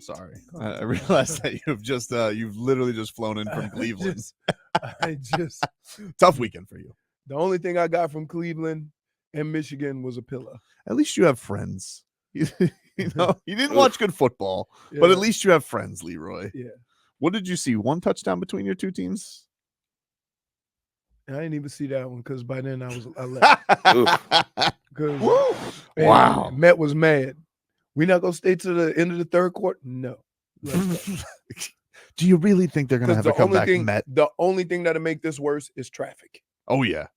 sorry. I realized that you've literally just flown in from Cleveland. Tough weekend for you. The only thing I got from Cleveland and Michigan was a pillow. At least you have friends. You didn't watch good football, but at least you have friends, Leroy. Yeah. What did you see? One touchdown between your two teams? I didn't even see that one because by then I left. Wow. Met was mad. We not gonna stay to the end of the third quarter? No. Do you really think they're gonna have a comeback? The only thing that'll make this worse is traffic. Oh yeah.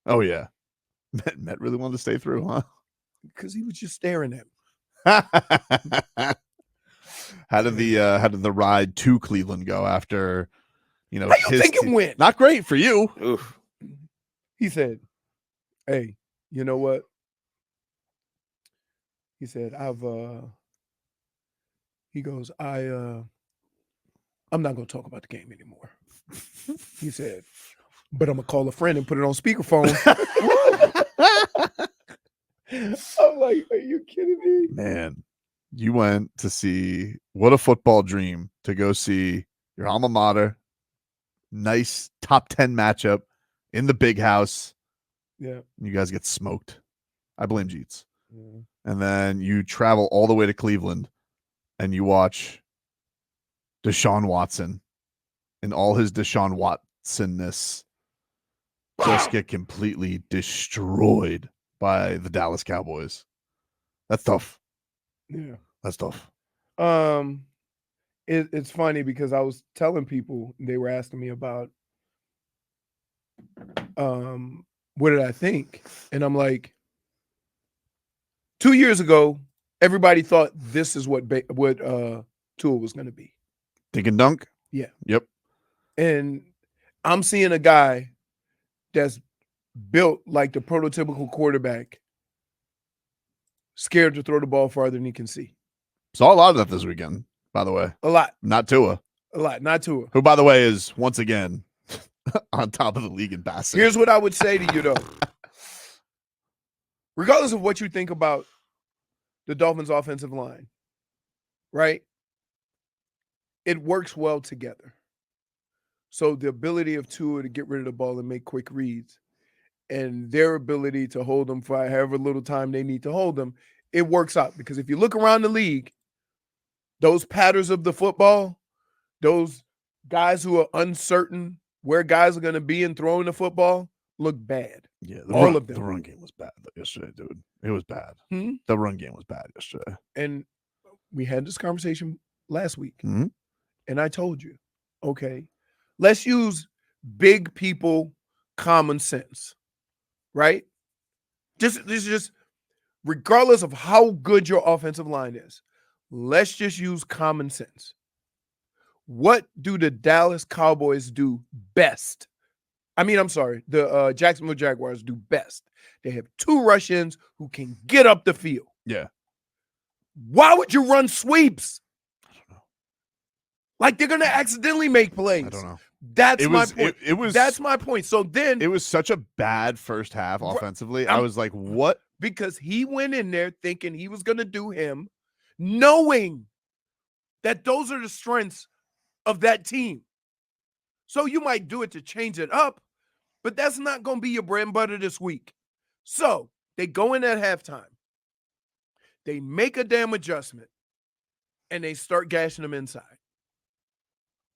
Met really wanted to stay through, huh? Because he was just staring at me. How did the ride to Cleveland go after? How you think it went? Not great for you. Oof. He said, "Hey, you know what?" He said, he goes, I'm not going to talk about the game anymore. He said, but I'm going to call a friend and put it on speakerphone. I'm like, are you kidding me? Man, you went to see, what a football dream, to go see your alma mater. Nice top 10 matchup in the big house. Yeah. You guys get smoked. I blame Jeets. Yeah. And then you travel all the way to Cleveland and you watch Deshaun Watson and all his Deshaun Watson-ness just get completely destroyed by the Dallas Cowboys. That's tough. Yeah. That's tough. It's funny because I was telling people, they were asking me about what did I think? And I'm like, 2 years ago, everybody thought this is what Tua was going to be. Dink and dunk? Yeah. Yep. And I'm seeing a guy that's built like the prototypical quarterback, scared to throw the ball farther than he can see. Saw a lot of that this weekend, by the way. A lot. Not Tua. A lot. Not Tua. Who, by the way, is once again on top of the league in passing. Here's what I would say to you, though. Regardless of what you think about the Dolphins' offensive line, right? It works well together. So the ability of Tua to get rid of the ball and make quick reads, and their ability to hold them for however little time they need to hold them, it works out. Because if you look around the league, those patterns of the football, those guys who are uncertain where guys are going to be in throwing the football, look bad. Yeah, all of them. The run game was bad yesterday, dude. It was bad. Hmm? The run game was bad yesterday. And we had this conversation last week. Mm-hmm. And I told you, okay, let's use big people common sense, right? Just regardless of how good your offensive line is, let's just use common sense. What do the Dallas Cowboys do best? The Jacksonville Jaguars do best. They have two Russians who can get up the field. Yeah. Why would you run sweeps? I don't know. Like they're going to accidentally make plays. I don't know. That's my point. That's my point. So then it was such a bad first half offensively. I was like, what? Because he went in there thinking he was going to do him, knowing that those are the strengths of that team. So you might do it to change it up, but that's not going to be your bread and butter this week. So they go in at halftime. They make a damn adjustment, and they start gashing them inside.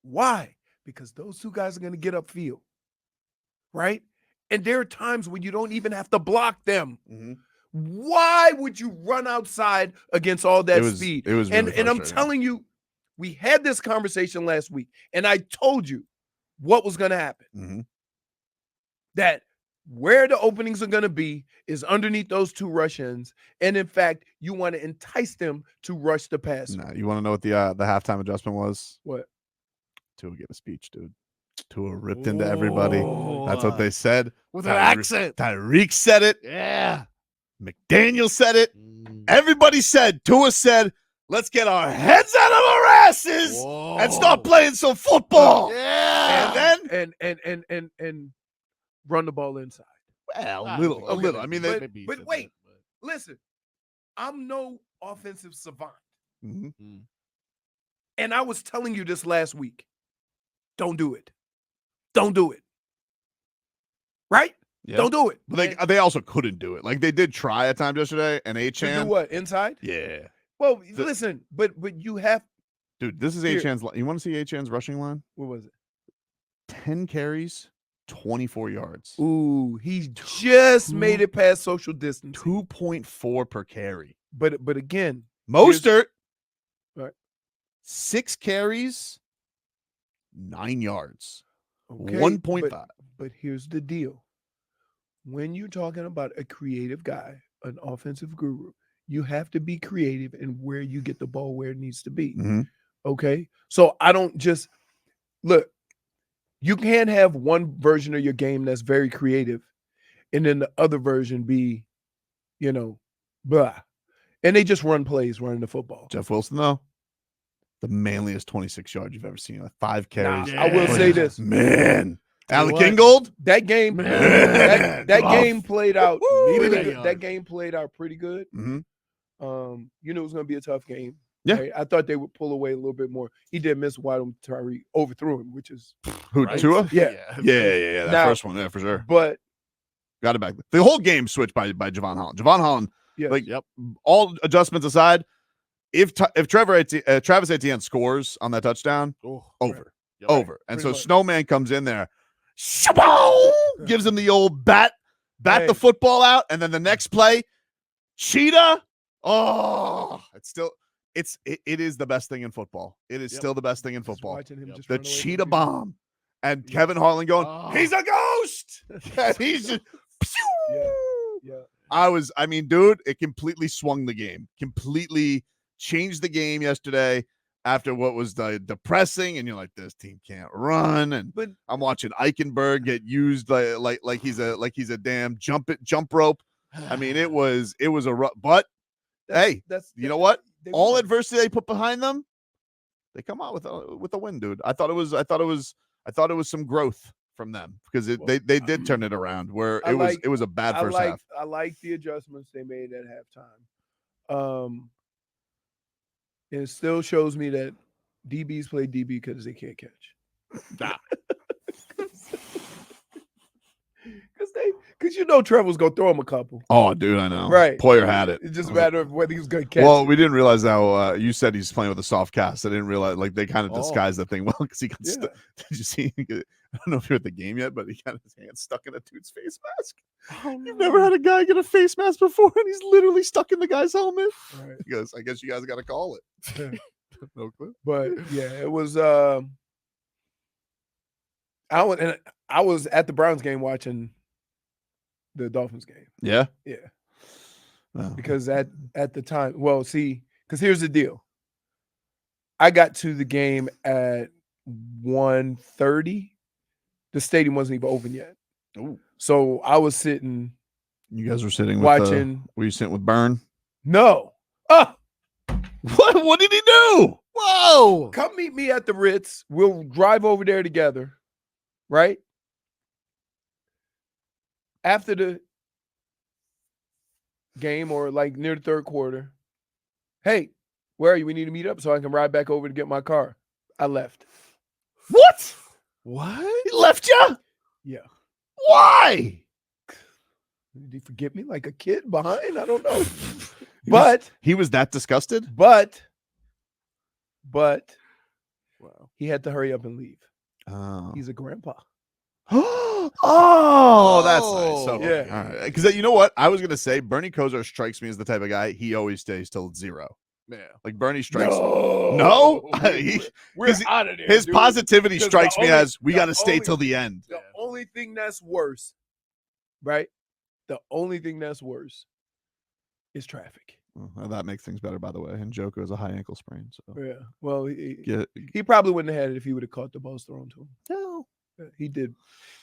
Why? Because those two guys are going to get upfield, right? And there are times when you don't even have to block them. Mm-hmm. Why would you run outside against all that speed? It was really and I'm telling you, we had this conversation last week, and I told you what was going to happen. Mm-hmm. That where the openings are going to be is underneath those two Russians, and in fact, you want to entice them to rush the pass. Nah, you want to know what the halftime adjustment was? What? Tua gave a speech, dude. Tua ripped into everybody. That's what they said. With an accent. Tyreek said it. Yeah. McDaniel said it. Everybody said, Tua said, let's get our heads out of our asses and start playing some football. Yeah. And then and run the ball inside. Well, a little. I mean, but wait, listen. I'm no offensive savant. Mm-hmm. And I was telling you this last week. Don't do it. Don't do it. Right? Yeah. Don't do it. But they also couldn't do it. Like they did try at times yesterday, and To do Achan. what? Inside? Yeah. Well, listen, but you have. Dude, this is Here. Achan's. You want to see Achan's rushing line? What was it? 10 carries, 24 yards. Ooh, he just made it past social distance. 2.4 per carry. But again, Mostert, right. 6 carries, 9 yards. Okay, 1.5. But here's the deal. When you're talking about a creative guy, an offensive guru, you have to be creative in where you get the ball where it needs to be. Mhm. Okay? So I don't just look, you can't have one version of your game that's very creative and then the other version be, blah. And they just run plays running the football. Jeff Wilson, though, the manliest 26 yards you've ever seen. Like 5 carries. I will say this. Man. Alec what? Ingold? That game, Man. that game played out Woo! pretty That good. yard. That game played out pretty good. Mm-hmm. You knew it was going to be a tough game. Yeah. Right? I thought they would pull away a little bit more. He did miss wide open. Tyree overthrew him, which is Who, Right? Tua? Yeah. Yeah. That Now- first one, yeah, for sure. but Got it back. The whole game switched by Javon Holland. Javon Holland, yes. like, Yep. all adjustments aside, if Travis Etienne scores on that touchdown, Oh, over. Yep. Over. And Pretty so much. Snowman comes in there, shaboom, gives him the old bat Hey. the football out, and then the next play, Cheetah. Oh, it is the best thing in football. It is Yep. still the best thing in Just football. watching him Yep. just The run away from Cheetah people. bomb. And Kevin Harlan going, Oh. he's a ghost. And he's just Yeah. dude, it completely swung the game. Completely changed the game yesterday after what was depressing. And you're like, this team can't run. And But I'm watching Eichenberg get used like he's a damn jump rope. I mean, it was a rough, but hey, you know what? they All won. adversity they put behind them, they come out with a win, dude. I thought it was some growth from them because they did turn it around where I it was a bad first half. I like the adjustments they made at halftime. And it still shows me that DBs play DB because they can't catch. Nah. Because Trevor's gonna throw him a couple. Oh, dude, I know. Right. Poyer had it. It's just a matter of whether he was gonna catch. Well, it. we didn't realize how you said he's playing with a soft cast. I didn't realize they kind of Oh. disguised that thing well because he got Yeah. stuck. Did you see? I don't know if you're at the game yet, but he got his hand stuck in a dude's face mask. You've never had a guy get a face mask before, and he's literally stuck in the guy's helmet. Right. He goes, I guess you guys got to call it. No clue. But yeah, it was. I was at the Browns game watching the Dolphins game. Yeah. Yeah, Oh. because at the time, well, see, because here's the deal. I got to the game at 1:30. The stadium wasn't even open yet. Ooh. So I was sitting You guys were sitting with watching. were you sitting with Byrne? No. What did he do? Whoa. Come meet me at the Ritz. We'll drive over there together. Right? After the game or like near the third quarter. Hey, where are you? We need to meet up so I can ride back over to get my car. I left. What? What? He left you? Yeah. Why? Did he forget me like a kid behind? I don't know. But He was that disgusted? But Wow. he had to hurry up and leave. Oh. He's a grandpa. Oh, that's nice. Oh. Okay. Yeah. All right. Because you know what? I was gonna say Bernie Kosar strikes me as the type of guy he always stays till 0. Yeah. Like Bernie strikes. No. No? We're 'cause out of there. His dude. positivity 'Cause the strikes me only- as we the got to stay only- till the end. The only thing that's worse, right? The only thing that's worse is traffic. Well, that makes things better, by the way. And Joko has a high ankle sprain, so Yeah. Well, he probably wouldn't have had it if he would have caught the balls thrown to him. no. Yeah, he did.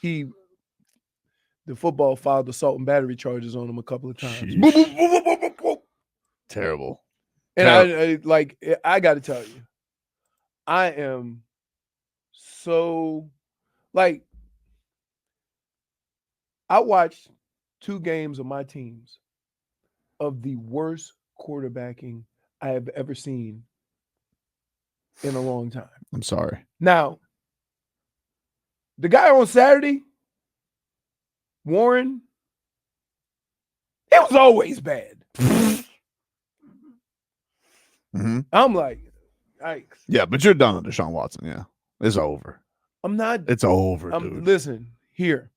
The football filed assault and battery charges on him a couple of times. Sheesh. Boop, boop, boop, boop, boop, boop, boop. Terrible. And I got to tell you, I am so I watched 2 games of my teams of the worst quarterbacking I have ever seen in a long time. I'm sorry. Now, the guy on Saturday, Warren, it was always bad. Mm-hmm. I'm like, yikes. Yeah, but you're done with Deshaun Watson. Yeah, it's over. I'm not. It's over, dude. Listen, here.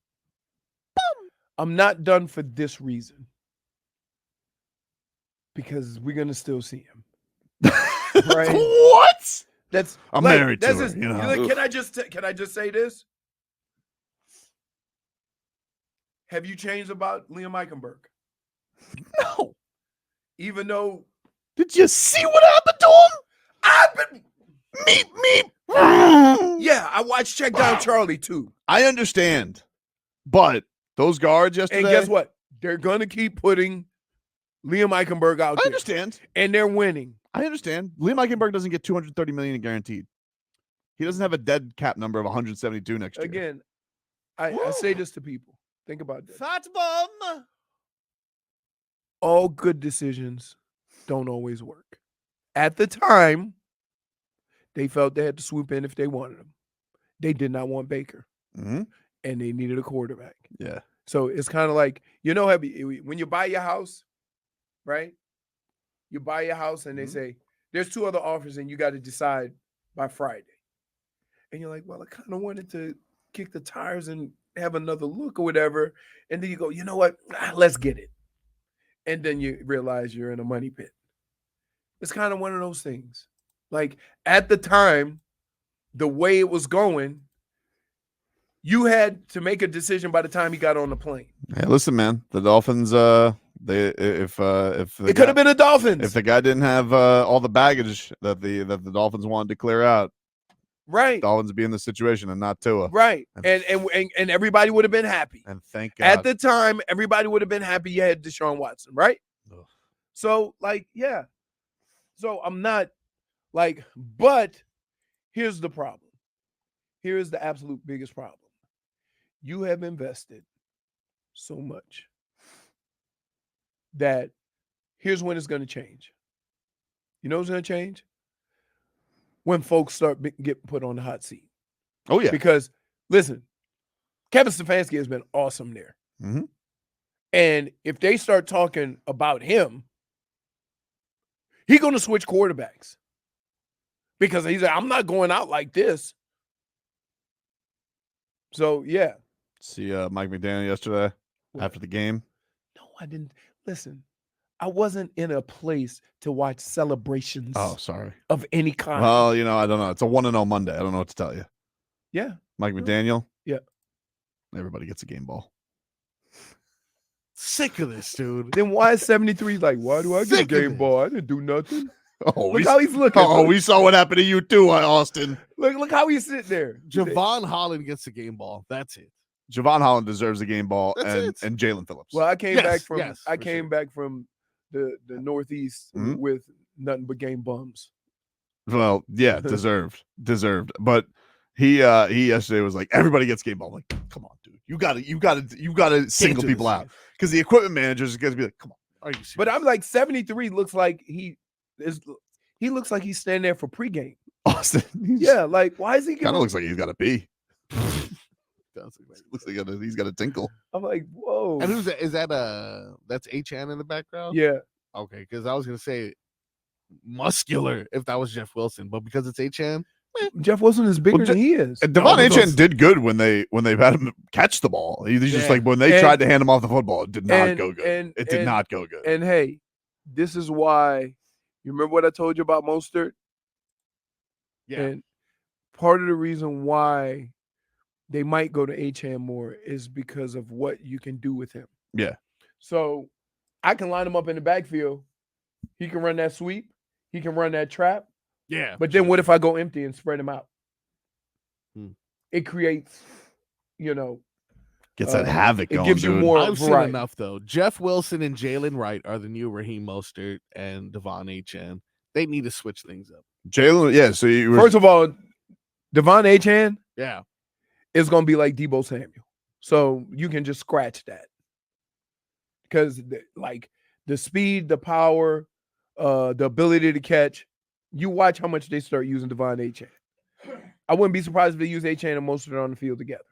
I'm not done for this reason. Because we're gonna still see him. Right? What? That's I'm like, married to that's her, just, you know. like, can I just say this? Have you changed about Liam Eichenberg? No. Even though Did you see what happened to him? I've been Meep. yeah, I watched Check Down Charlie too. I understand, but those guards yesterday. And guess what? They're gonna keep putting Liam Eichenberg out I there. understand. And they're winning. I understand. Liam Eichenberg doesn't get $230 million guaranteed. He doesn't have a dead cap number of 172 next year. Again, I say this to people. Think about this. Fat bum. All good decisions don't always work. At the time, they felt they had to swoop in if they wanted him. They did not want Baker, Mm-hmm. and they needed a quarterback. Yeah. So it's kind of like, when you buy your house, right? You buy your house and they say, there's 2 other offers and you got to decide by Friday. And you're like, well, I kind of wanted to kick the tires and have another look or whatever. And then you go, you know what? Let's get it. And then you realize you're in a money pit. It's kind of one of those things. Like at the time, the way it was going, you had to make a decision by the time he got on the plane. Hey, listen, man. The Dolphins. If It could have been the Dolphins, if the guy didn't have all the baggage that the Dolphins wanted to clear out, right? Dolphins would be in the situation and not Tua. Right, and everybody would have been happy. And thank God. At the time, everybody would have been happy you had Deshaun Watson, right? Ugh. So, like, yeah. So I'm not like, but here's the problem. Here is the absolute biggest problem. You have invested so much that here's when it's going to change. You know what's going to change? When folks start getting put on the hot seat. Oh yeah. Because listen, Kevin Stefanski has been awesome there. Mm-hmm. And if they start talking about him, he's going to switch quarterbacks. Because he's like, I'm not going out like this. So, yeah. See Mike McDaniel yesterday after the game. No, I didn't. Listen, I wasn't in a place to watch celebrations Oh, sorry. of any kind. Well, I don't know. It's a 1-0 Monday. I don't know what to tell you. Yeah. Mike McDaniel. Yeah. Everybody gets a game ball. Sick of this, dude. Then why is 73 like, why do I get a Sick of game this. ball? I didn't do nothing. Oh, Look how he's looking. we saw what happened to you too, Austin. Look how he's sitting there. Javon Holland gets the game ball. That's it. Javon Holland deserves a game ball, That's and Jalen Phillips. Well, I came Yes, back from yes, I for came sure. back from the Northeast Mhm. with nothing but game bums. Well, yeah, deserved. But he yesterday was like, everybody gets game ball. I'm like, come on, dude. You gotta single do people this. out. Because the equipment managers are gonna be like, come on. Are you serious? But I'm like 73 looks like he looks like he's standing there for pregame. Austin. Yeah, like why is he Kind of giving? looks like he's got a pee. Does look like- Looks like he's got a tinkle. I'm like, whoa. And who's that? Is that that's H-An in the background? Yeah. Okay, because I was gonna say muscular if that was Jeff Wilson, but because it's H-An, Jeff Wilson is bigger Well, than he is. And Devon but Achane those- did good when they've had him catch the ball. He's just Yeah. like when they And- tried to hand him off the football, it did not and- go good. and- It did and- not go good. And hey, this is why you remember what I told you about Mostert? yeah, And part of the reason why they might go to H-Ham more is because of what you can do with him. Yeah. So I can line him up in the backfield. He can run that sweep. He can run that trap. yeah. But then what if I go empty and spread him out? Hmm. It creates, Gets that havoc it going, gives you dude. more I've seen variety. enough though. Jeff Wilson and Jalen Wright are the new Raheem Mostert and Devon Achane. They need to switch things up. Jalen, yeah. So you were First of all, Devon Achane Yeah, is going to be like Debo Samuel. So you can just scratch that. Because the speed, the power, the ability to catch, You watch how much they start using Devon Achane. I wouldn't be surprised if they use Achane and Mostert on the field together.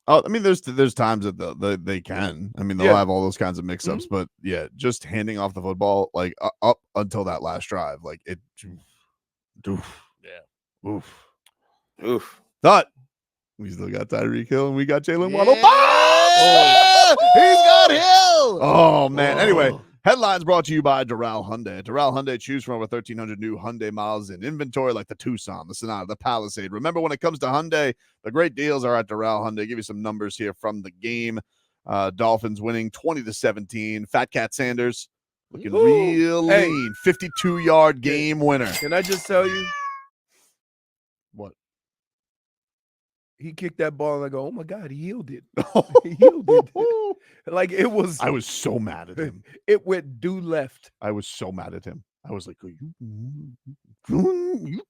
Oh, I mean, there's times that they can. I mean, they'll have all those kinds of mix-ups, but yeah, just handing off the football like up until that last drive, like it. Oof. Yeah. Oof. Thought we still got Tyreek Hill and we got Jalen Waddle. He's got Hill. Oh man. Anyway, headlines brought to you by Doral Hyundai. Doral Hyundai, choose from over 1,300 new Hyundai models in inventory like the Tucson, the Sonata, the Palisade. Remember, when it comes to Hyundai, the great deals are at Doral Hyundai. Give you some numbers here from the game. Dolphins winning 20-17. Fat Cat Sanders looking real lean. 52-yard game winner. Can I just tell you? What? He kicked that ball and I go, oh my God, he healed it. He healed it. Like it was. I was so mad at him. It went due left. I was so mad at him. I was like, are you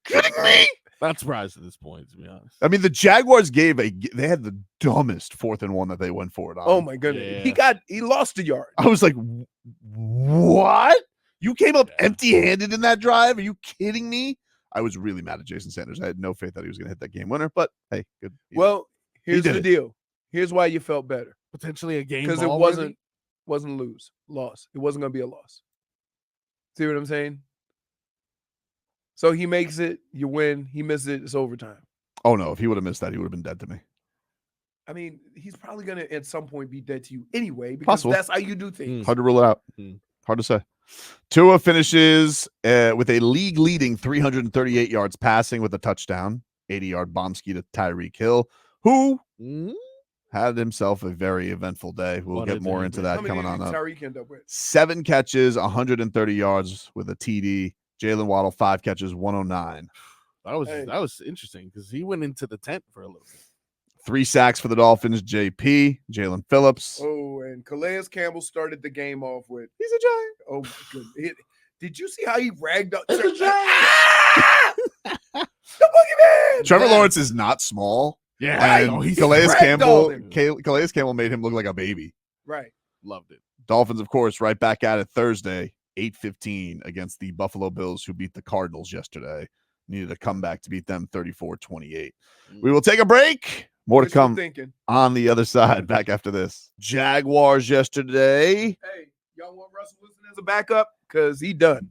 kidding me? Not surprised at this point, to be honest. I mean, the Jaguars they had the dumbest 4th and 1 that they went for it on. Oh my goodness. Yeah. He lost a yard. I was like, what? You came up empty-handed in that drive? Are you kidding me? I was really mad at Jason Sanders. I had no faith that he was going to hit that game winner, but hey, good. Well, here's the deal. Here's why you felt better. Potentially a game because it wasn't loss. It wasn't going to be a loss. See what I'm saying? So he makes it, you win. He misses it, it's overtime. Oh no, if he would have missed that, he would have been dead to me. I mean, he's probably going to at some point be dead to you anyway, because that's how you do things. Hard to rule it out. Hard to say. Tua finishes with a league-leading 338 yards passing with a touchdown, 80-yard bomb ski to Tyreek Hill, who had himself a very eventful day. We'll get more into that coming on up. Tyreek end up with 7 catches, 130 yards with a TD. Jalen Waddle, 5 catches, 109. That was interesting because he went into the tent for a little bit. 3 sacks for the Dolphins. JP, Jalen Phillips. Oh, and Calais Campbell started the game off with, he's a giant. Oh, my goodness. Did you see how he ragged up? It's a giant. The boogeyman! Trevor Lawrence is not small. Yeah. And Calais Campbell made him look like a baby. Right. Loved it. Dolphins, of course, right back at it Thursday, 8:15 against the Buffalo Bills, who beat the Cardinals yesterday. Needed a comeback to beat them 34-28. We will take a break. More to come on the other side. Back after this. Jaguars yesterday. Hey, y'all want Russell Wilson as a backup? Because he done.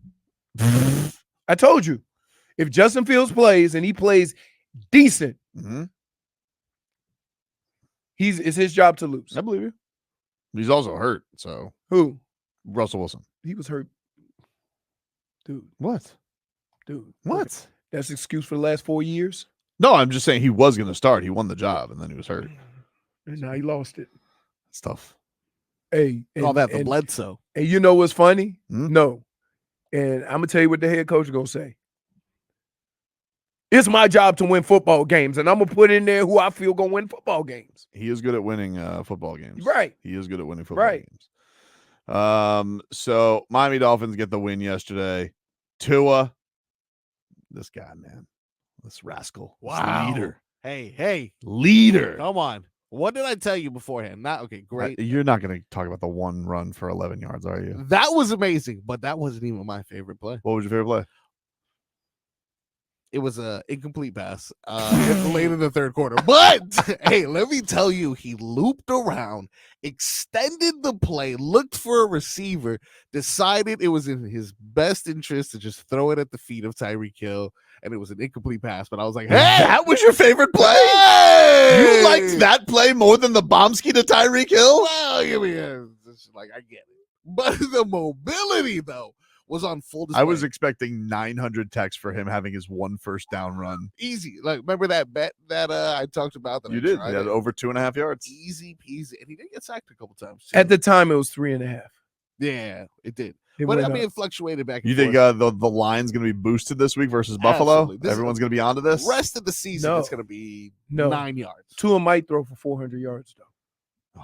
I told you. If Justin Fields plays and he plays decent, it's his job to lose. I believe you. He's also hurt. So who? Russell Wilson. He was hurt. Dude. What? Dude. What? Okay. That's an excuse for the last 4 years? No, I'm just saying he was going to start. He won the job, and then he was hurt. And now he lost it. It's tough. Hey. Call that the Bledsoe. And you know what's funny? No. And I'm going to tell you what the head coach is going to say. It's my job to win football games, and I'm going to put in there who I feel going to win football games. He is good at winning football games. Right. He is good at winning football games. So Miami Dolphins get the win yesterday. Tua, this guy, man. This rascal. Wow. Leader. Hey. Leader. Come on. What did I tell you beforehand? Okay, great. You're not going to talk about the one run for 11 yards, are you? That was amazing, but that wasn't even my favorite play. What was your favorite play? It was an incomplete pass late in the third quarter. But, hey, let me tell you, he looped around, extended the play, looked for a receiver, decided it was in his best interest to just throw it at the feet of Tyreek Hill, and it was an incomplete pass. But I was like, hey! That was your favorite play? Hey! You liked that play more than the Bombski to Tyreek Hill? Well, I get it. But the mobility, though, was on full display. I was expecting 900 texts for him having his 1 first down run. Easy. Like, remember that bet that I talked about? That you did. He had over 2.5 yards. Easy peasy. And he did get sacked a couple times, too. At the time, it was 3.5. Yeah, it did. But I mean, it fluctuated back and forth. You think the line's going to be boosted this week versus Buffalo? Everyone's going to be onto this? Rest of the season, it's going to be 9 yards. Tua might throw for 400 yards, though.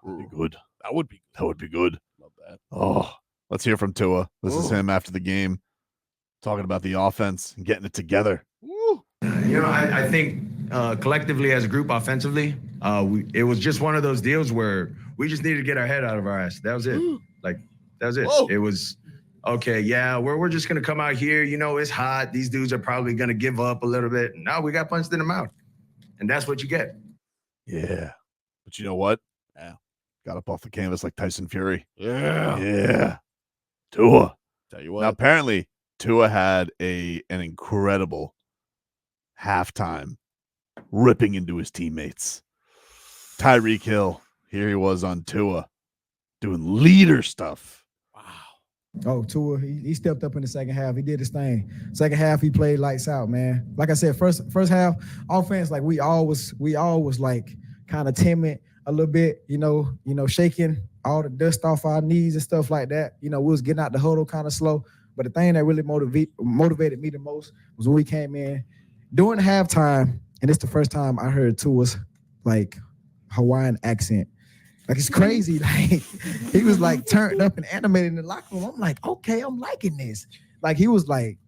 That'd be good. That would be good. Love that. Oh, let's hear from Tua. This is him after the game, talking about the offense and getting it together. I think collectively as a group offensively, it was just one of those deals where we just needed to get our head out of our ass. That was it. That was it. Whoa. It was okay, yeah, we're just gonna come out here. You know, it's hot. These dudes are probably gonna give up a little bit. No, we got punched in the mouth, and that's what you get. Yeah. But you know what? Yeah. Got up off the canvas like Tyson Fury. Yeah. Yeah. Tua. Tell you Now, what. apparently, Tua had an incredible halftime ripping into his teammates. Tyreek Hill, here he was on Tua doing leader stuff. Wow. Oh, Tua, he stepped up in the second half. He did his thing. Second half, he played lights out, man. Like I said, first half, offense, like we all was like kind of timid a little bit, you know, shaking all the dust off our knees and stuff like that. You know, we was getting out the huddle kind of slow. But the thing that really motivated me the most was when we came in during halftime, and it's the first time I heard Tua's like Hawaiian accent. Like, it's crazy. Like, he was like turned up and animated in the locker room. I'm like, okay, I'm liking this. Like, he was like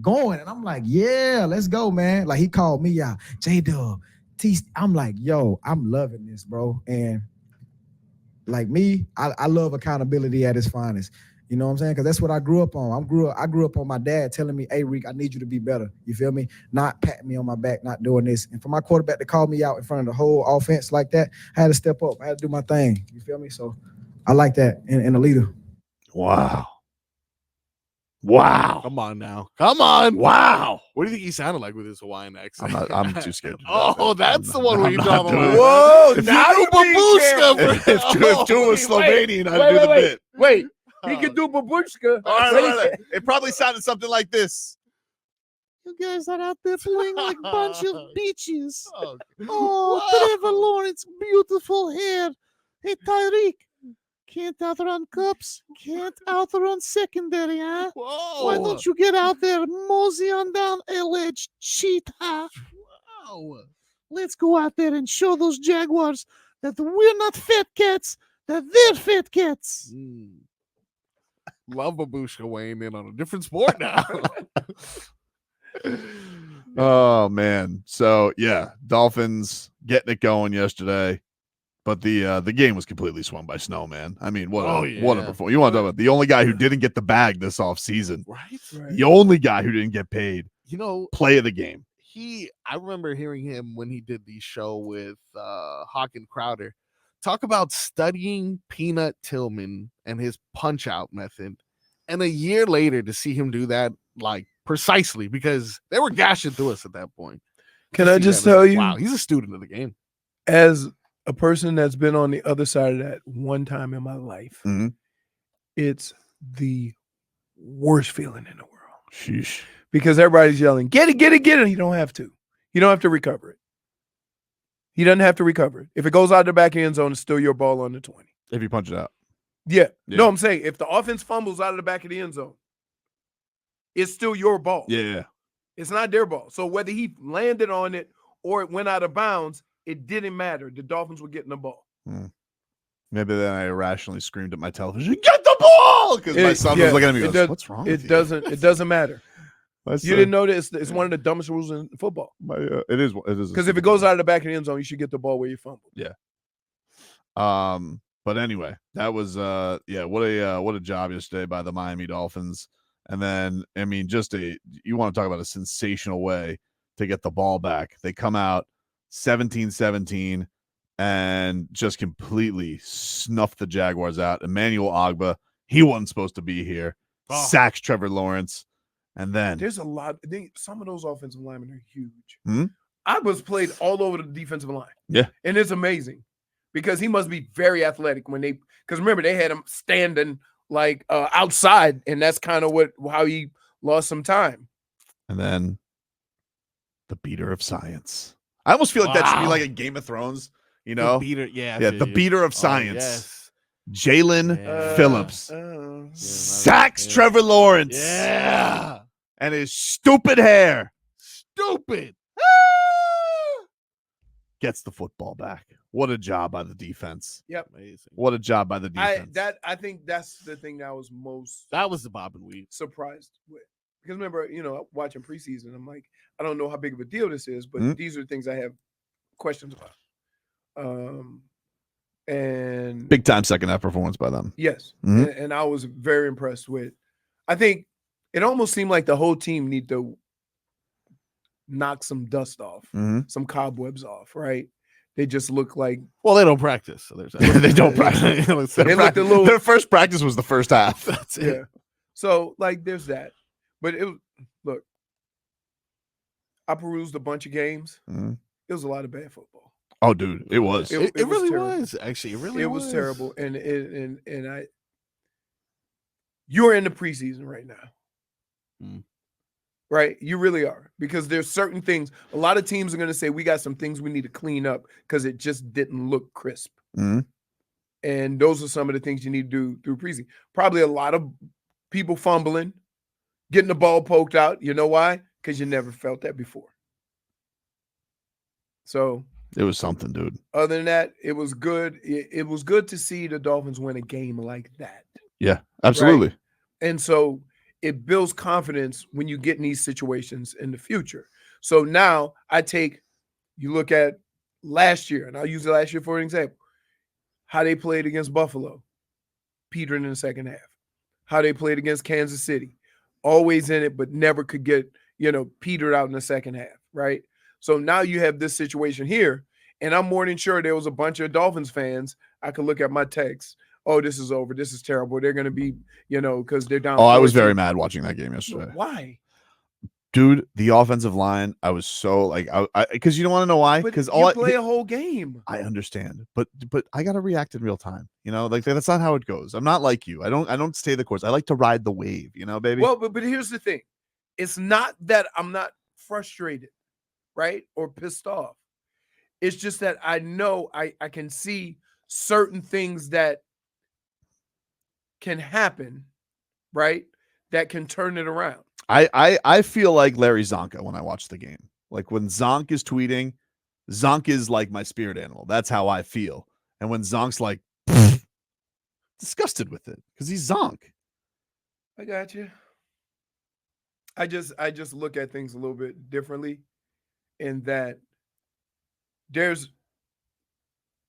going, and I'm like, yeah, let's go, man. Like, he called me out, J-Dub, I'm like, yo, I'm loving this, bro. And like me, I love accountability at its finest. You know what I'm saying? Because that's what I grew up on. I grew up on my dad telling me, hey, Reek, I need you to be better. You feel me? Not patting me on my back, not doing this. And for my quarterback to call me out in front of the whole offense like that, I had to step up. I had to do my thing. You feel me? So I like that in a leader. Wow. Wow. Come on now. Come on. Wow. What do you think he sounded like with his Hawaiian accent? I'm too scared. To do Oh, that. that's the one where you draw the line. Whoa, If now you you being babushka, careful. If Tua was Slovenian, I'd do the bit. Wait, he can do babushka. All right. It probably sounded something like this. You guys are out there playing like a bunch of bitches. Oh, Oh, Trevor Lawrence, beautiful hair. Hey, Tyreek, can't outrun cups, can't outrun secondary, huh? whoa. Why don't you get out there, mosey on down LH, cheetah? Wow. Let's go out there and show those Jaguars that we're not fat cats, that they're fat cats. Love Babushka weighing in on a different sport now. Oh man. So yeah, Dolphins getting it going yesterday. But the game was completely swung by snow, man. I mean, what a performance. You want to talk about the only guy who didn't get the bag this offseason. Right? The only guy who didn't get paid. You know, Play of the game. I remember hearing him when he did the show with Hawk and Crowder talk about studying Peanut Tillman and his punch out method. And a year later to see him do that, like precisely, because they were gashing through us at that point. Can I just tell you, wow, he's a student of the game. as a person that's been on the other side of that one time in my life, it's the worst feeling in the world. Sheesh. Because everybody's yelling, get it, get it, get it. You don't have to. You don't have to recover it. He doesn't have to recover it. If it goes out the back end zone, it's still your ball on the 20. If you punch it out. Yeah. No, I'm saying if the offense fumbles out of the back of the end zone, it's still your ball. Yeah. It's not their ball. So whether he landed on it or it went out of bounds, it didn't matter. The Dolphins were getting the ball. Maybe then I irrationally screamed at my television, "Get the ball!" Because my son was looking at me and goes, "What's wrong with you?" It doesn't matter. You didn't know that it's one of the dumbest rules in football. It is. Because if it goes out of the back of the end zone, you should get the ball where you fumbled. Yeah. But anyway, that was what a job yesterday by the Miami Dolphins. And then I mean, you want to talk about a sensational way to get the ball back. They come out 17-17 and just completely snuff the Jaguars out. Emmanuel Ogbah, he wasn't supposed to be here. Sacks Trevor Lawrence. And then there's a lot. Some of those offensive linemen are huge. Ogbah's played all over the defensive line. Yeah. And it's amazing because he must be very athletic because remember, they had him standing like outside, and that's kind of how he lost some time. And then the beater of science. I almost feel like that should be like a Game of Thrones, you know? The beater, the beater of science. Yes. Jalen Phillips sacks Trevor Lawrence. Yeah. And his stupid hair. Stupid. Gets the football back. What a job by the defense. Yep. Amazing. What a job by the defense. I think that's the thing that was most That was the bob and weave. surprised with. Because remember, watching preseason, I'm like, I don't know how big of a deal this is, but these are things I have questions about. And big time second half performance by them. yes, and I was very impressed with I think it almost seemed like the whole team need to knock some dust off, Mhm. some cobwebs off, right? They just look like Well, they don't practice. So there's They don't practice. They looked a little- Their first practice was the first half. That's it. yeah. So like there's that. But look, I perused a bunch of games. Mhm. It was a lot of bad football. Oh, dude, it was. It It was really terrible. was. Actually, it really It was terrible. And you're in the preseason right now. Mm. Right? You really are. Because there's certain things. A lot of teams are going to say we got some things we need to clean up because it just didn't look crisp. Mhm. And those are some of the things you need to do through preseason. Probably a lot of people fumbling, getting the ball poked out. You know why? Because you never felt that before. So It was something, dude. other than that, it was good. It was good to see the Dolphins win a game like that. Yeah, absolutely. And so it builds confidence when you get in these situations in the future. So now you look at last year, and I'll use last year for an example, how they played against Buffalo, petering in the second half. How they played against Kansas City, always in it, but never could get, petered out in the second half, right? So now you have this situation here, and I'm more than sure there was a bunch of Dolphins fans. I could look at my texts. Oh, this is over. This is terrible. They're going to be, because they're down. Oh, I was 14. very mad watching that game yesterday. Why? Dude, the offensive line, I was so like, because you don't want to know why? But Because you play a whole game. I understand, but I gotta react in real time. Like that's not how it goes. I'm not like you. I don't stay the course. I like to ride the wave. Baby. Well, but here's the thing. It's not that I'm not frustrated, right? Or pissed off. It's just that I know I can see certain things that can happen, right? That can turn it around. I feel like Larry Zonka when I watch the game. Like when Zonk is tweeting, Zonk is like my spirit animal. That's how I feel. And when Zonk's like disgusted with it because he's Zonk. I got you. I just look at things a little bit differently in that there's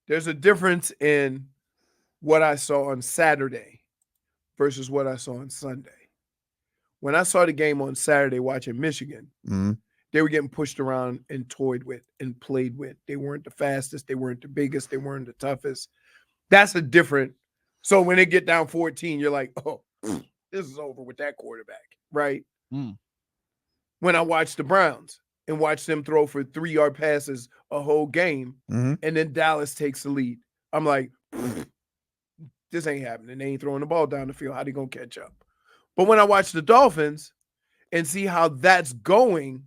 a difference in what I saw on Saturday versus what I saw on Sunday. When I saw the game on Saturday watching Michigan, they were getting pushed around and toyed with and played with. They weren't the fastest. They weren't the biggest. They weren't the toughest. That's a different. So when they get down 14, you're like, oh, this is over with that quarterback, right? When I watched the Browns and watched them throw for 3-yard passes a whole game, and then Dallas takes the lead, I'm like, this ain't happening. They ain't throwing the ball down the field. How they gonna catch up? But when I watch the Dolphins and see how that's going,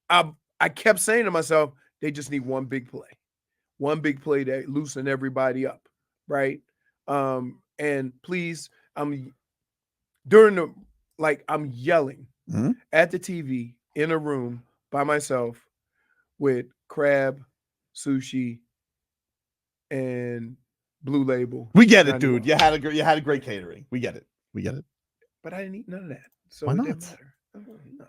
I kept saying to myself, they just need one big play that loosen everybody up, right? And please, I'm yelling at the TV in a room by myself with crab, sushi, and Blue Label. We get it, 91. dude. You had a great catering. We get it. But I didn't eat none of that. So Why it not? didn't matter. No.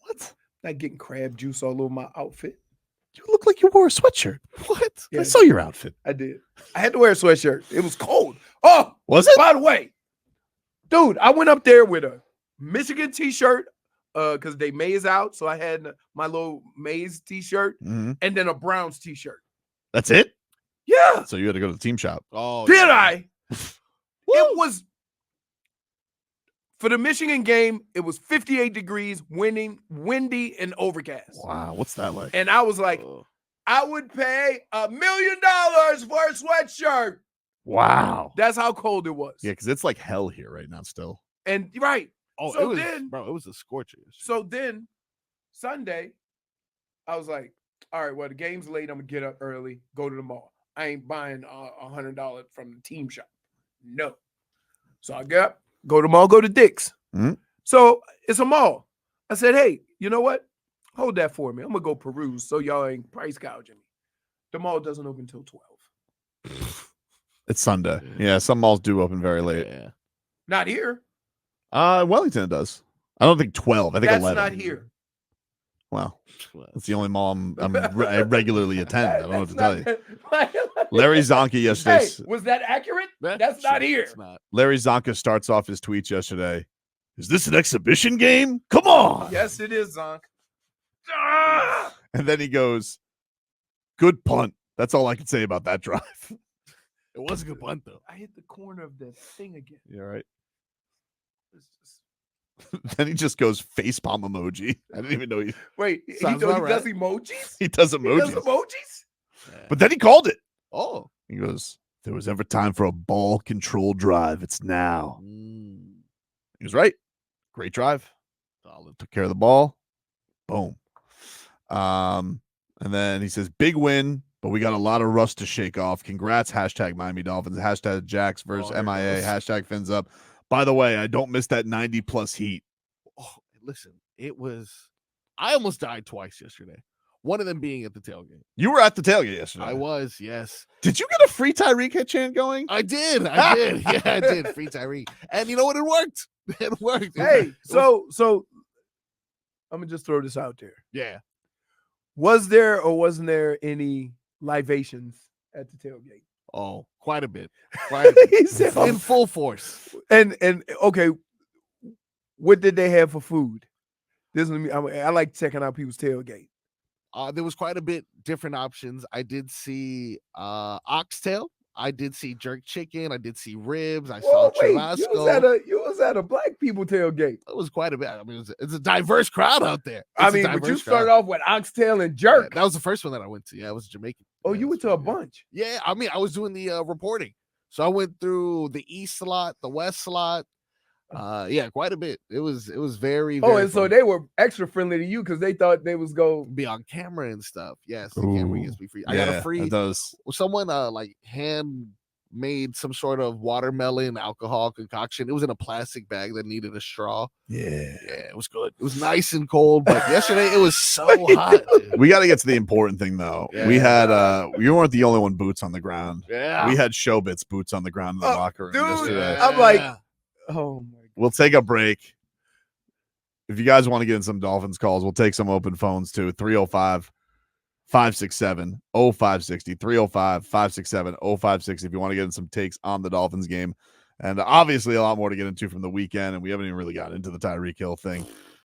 What? Not getting crab juice all over my outfit. You look like you wore a sweatshirt. What? Yeah. I saw your outfit. I did. I had to wear a sweatshirt. It was cold. Oh, Was it? by the way, dude, I went up there with a Michigan t-shirt because they maize out. So I had my little maize t-shirt and then a Browns t-shirt. That's it? Yeah. So you had to go to the team shop. Oh, Did yeah. I? It was for the Michigan game. It was 58 degrees, windy, and overcast. Wow. What's that like? And I was like, I would pay $1 million for a sweatshirt. Wow. That's how cold it was. Yeah, because it's like hell here right now still. And right. Oh, So it was, then- bro. It was a scorcher. So then Sunday, I was like, all right, well, the game's late. I'm going to get up early, go to the mall. I ain't buying $100 from the team shop. No. So I get up, go to the mall, go to Dick's. So it's a mall. I said, hey, you know what? Hold that for me. I'm going to go peruse so y'all ain't price gouging me. The mall doesn't open until 12. It's Sunday. Yeah, some malls do open very late. Yeah. Not here. Wellington it does. I don't think 12. I think That's 11. not here. Well, that's the only mall I regularly attend. I don't know what to tell you. Larry Zonka yesterday. Hey, was that accurate? That's not here. It's not. Larry Zonka starts off his tweets yesterday. Is this an exhibition game? Come on. Yes, it is, Zonk. And then he goes, good punt. That's all I can say about that drive. It was a good punt, though. I hit the corner of the thing again. You're right. It's just... Then he just goes facepalm emoji. I didn't even know he Wait, he Sounds does about right. emojis? does He does emojis. emojis? But then he called it. Oh. He goes, if there was ever time for a ball control drive, it's now. He was right. Great drive. Solid. Took care of the ball. Boom. And then he says, big win, but we got a lot of rust to shake off. Congrats, hashtag Miami Dolphins, hashtag Jax versus there it MIA, goes. hashtag fins up. By the way, I don't miss that 90 plus heat. Oh, listen, I almost died twice yesterday. One of them being at the tailgate. You were at the tailgate yesterday. I was, yes. Did you get a free Tyreek hit chant going? I did. Yeah, I did. Free Tyreek. And you know what? It worked. It worked. Hey, so I'm gonna just throw this out there. Yeah. Was there or wasn't there any libations at the tailgate? Oh, quite a bit. Quite a bit. He said, In full force. and okay, what did they have for food? This is me. I like checking out people's tailgate. There was quite a bit different options. I did see oxtail. I did see jerk chicken. I did see ribs. I saw Wait, churrasco. you was at a black people tailgate. It was quite a bit. I mean, it's a diverse crowd out there. But you started off with oxtail and jerk. That was the first one that I went to. Yeah, it was Jamaican. Oh, Yeah, you it went was to a pretty good. bunch. Yeah, I mean, I was doing the reporting. So I went through the east slot, the west slot. Yeah, quite a bit. It was very, very And so fun. they were extra friendly to you because they thought they was go. Be on camera and stuff. Yes, the camera gets me free. I got a free. It does. Someone like hand made some sort of watermelon alcohol concoction. It was in a plastic bag that needed a straw. Yeah. It was good. It was nice and cold, but yesterday it was so hot. Dude. We got to get to the important thing though. Yeah. We had you weren't the only one boots on the ground. Yeah, We had Showbits boots on the ground in the locker room dude, yesterday. I'm like, oh my. We'll take a break. If you guys want to get in some Dolphins calls, we'll take some open phones too. 305-567-0560. 305-567-0560 if you want to get in some takes on the Dolphins game. And obviously a lot more to get into from the weekend. And we haven't even really gotten into the Tyreek Hill thing.